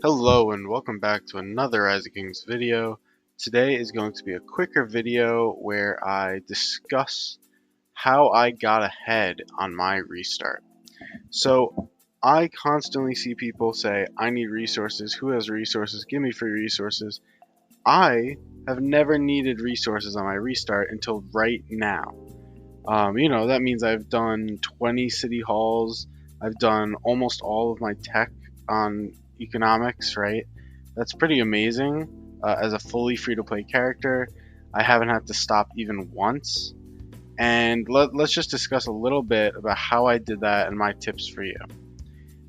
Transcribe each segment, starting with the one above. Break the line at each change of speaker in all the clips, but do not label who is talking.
Hello and welcome back to another Rise of Kings video. Today is going to be a quicker video where I discuss how I got ahead on my restart. So I constantly see people say, I need resources, who has resources, give me free resources. I have never needed resources on my restart until right now. That means I've done 20 city halls. I've done almost all of my tech on economics, right? That's pretty amazing. As a fully free-to-play character, I haven't had to stop even once. And let's just discuss a little bit about how I did that and my tips for you.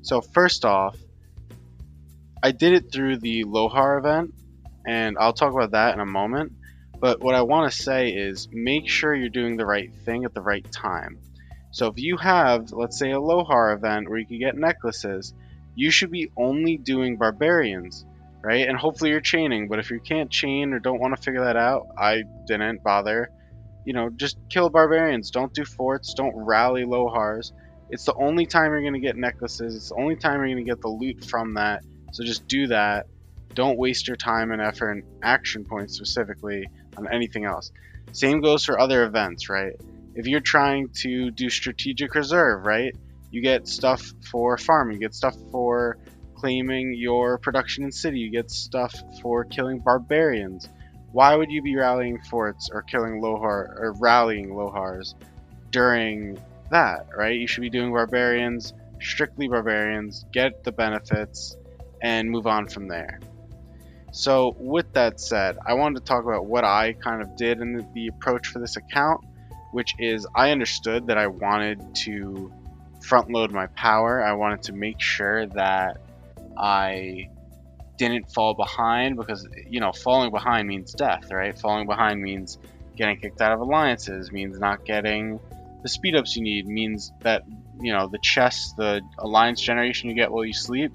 So first off, I did it through the Lohar event, and I'll talk about that in a moment. But what I want to say is make sure you're doing the right thing at the right time. So if you have, let's say, a Lohar event where you can get necklaces, you should be only doing barbarians, right? And hopefully you're chaining, but if you can't chain or don't want to figure that out, I didn't bother. Just kill barbarians. Don't do forts. Don't rally Lohars. It's the only time you're going to get necklaces. It's the only time you're going to get the loot from that. So just do that. Don't waste your time and effort and action points specifically on anything else. Same goes for other events, right? If you're trying to do strategic reserve, right? You get stuff for farming, you get stuff for claiming your production in city, you get stuff for killing barbarians. Why would you be rallying forts or killing Lohar or rallying Lohars during that, right? You should be doing barbarians, strictly barbarians, get the benefits, and move on from there. So with that said, I wanted to talk about what I kind of did in the approach for this account, which is I understood that I wanted to front load my power. I wanted to make sure that I didn't fall behind because, falling behind means death, right? Falling behind means getting kicked out of alliances, means not getting the speed ups you need, means that, the chests, the alliance generation you get while you sleep,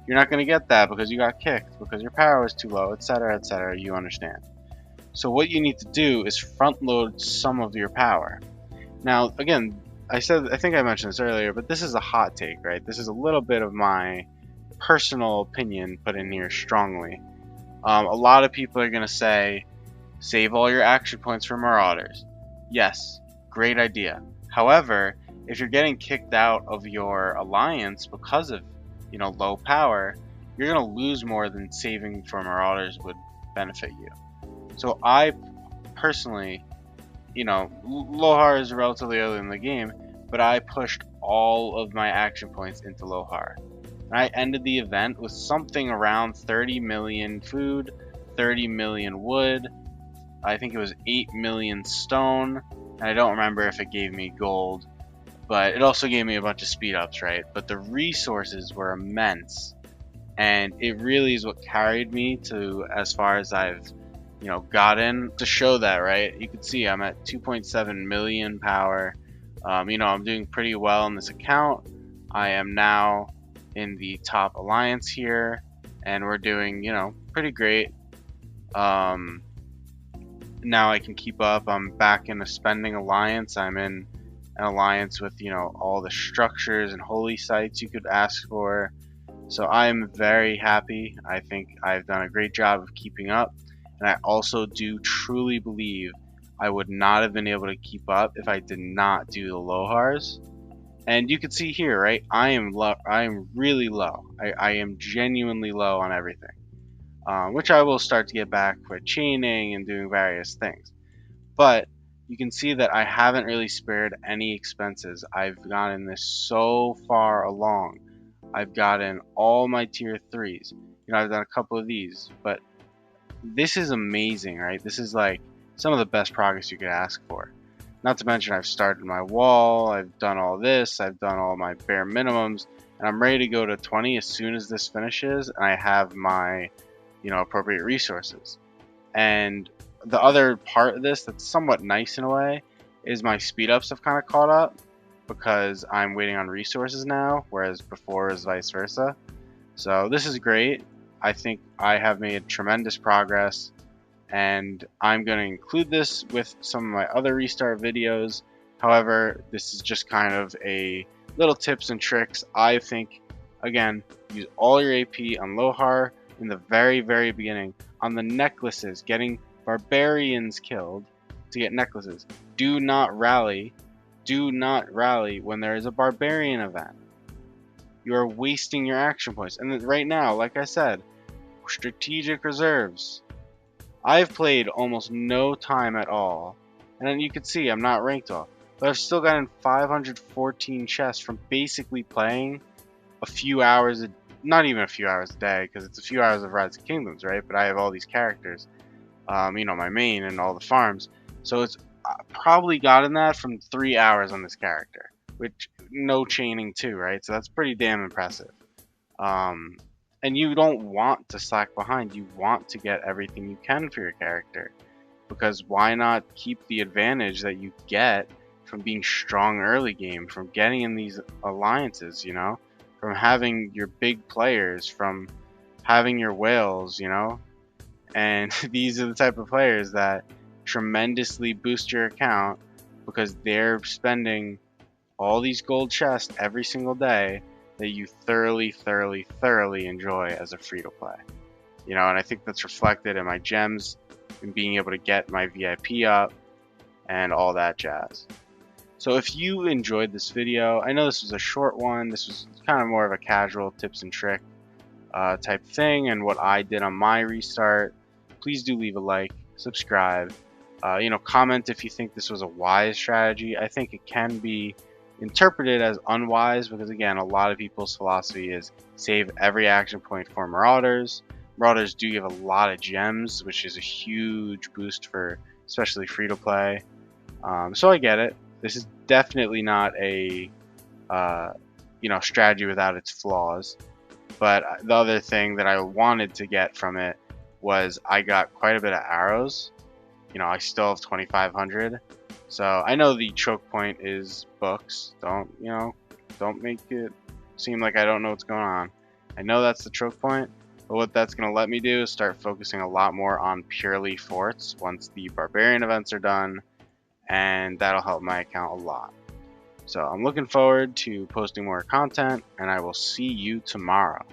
you're not going to get that because you got kicked, because your power is too low, etc., etc. You understand. So what you need to do is front load some of your power. Now, again, I think I mentioned this earlier, but this is a hot take, right? This is a little bit of my personal opinion put in here strongly. A lot of people are going to say, save all your action points for Marauders. Yes, great idea. However, if you're getting kicked out of your alliance because of, low power, you're going to lose more than saving for Marauders would benefit you. So I personally, Lohar is relatively early in the game, but I pushed all of my action points into Lohar. And I ended the event with something around 30 million food, 30 million wood, I think it was 8 million stone, and I don't remember if it gave me gold, but it also gave me a bunch of speed ups, right? But the resources were immense, and it really is what carried me to as far as I've gotten to show that, right? You can see I'm at 2.7 million power. I'm doing pretty well in this account. I am now in the top alliance here, and we're doing pretty great. Now I can keep up. I'm back in a spending alliance. I'm in an alliance with all the structures and holy sites you could ask for. So I'm very happy. I think I've done a great job of keeping up, and I also do truly believe I would not have been able to keep up if I did not do the Lohars. And you can see here, right? I am low. I am really low. I am genuinely low on everything, which I will start to get back with chaining and doing various things. But you can see that I haven't really spared any expenses. I've gotten this so far along. I've gotten all my tier 3s. I've done a couple of these, but this is amazing, right? This is like some of the best progress you could ask for. Not to mention I've started my wall, I've done all this, I've done all my bare minimums, and I'm ready to go to 20 as soon as this finishes and I have my, appropriate resources. And the other part of this that's somewhat nice in a way is my speed ups have kind of caught up because I'm waiting on resources now, whereas before it was vice versa. So this is great. I think I have made tremendous progress, and I'm going to include this with some of my other restart videos. However, this is just kind of a little tips and tricks I think Again, use all your AP on Lohar in the very beginning. On the necklaces, getting barbarians killed to get necklaces. Do not rally. Do not rally when there is a barbarian event. You are wasting your action points. And right now, like I said, strategic reserves. I've played almost no time at all. And then you can see I'm not ranked off. But I've still gotten 514 chests from basically playing a few hours, not even a few hours a day, because it's a few hours of Rise of Kingdoms, right? But I have all these characters, my main and all the farms. So it's probably gotten that from 3 hours on this character, which no chaining too, right? So that's pretty damn impressive. Um, and you don't want to slack behind. You want to get everything you can for your character, because why not keep the advantage that you get from being strong early game, from getting in these alliances, from having your big players, from having your whales, and these are the type of players that tremendously boost your account because they're spending all these gold chests every single day that you thoroughly enjoy as a free-to-play. And I think that's reflected in my gems and being able to get my VIP up and all that jazz. So if you enjoyed this video, I know this was a short one, this was kind of more of a casual tips and trick type thing and what I did on my restart, please do leave a like, subscribe, comment if you think this was a wise strategy. I think it can be interpreted as unwise because, again, a lot of people's philosophy is save every action point for Marauders. Marauders do give a lot of gems, which is a huge boost for especially free-to-play. So I get it. This is definitely not a strategy without its flaws. But the other thing that I wanted to get from it was I got quite a bit of arrows. I still have 2,500. So I know the choke point is books. Don't make it seem like I don't know what's going on. I know that's the choke point, but what that's going to let me do is start focusing a lot more on purely forts once the barbarian events are done, and that'll help my account a lot. So I'm looking forward to posting more content, and I will see you tomorrow.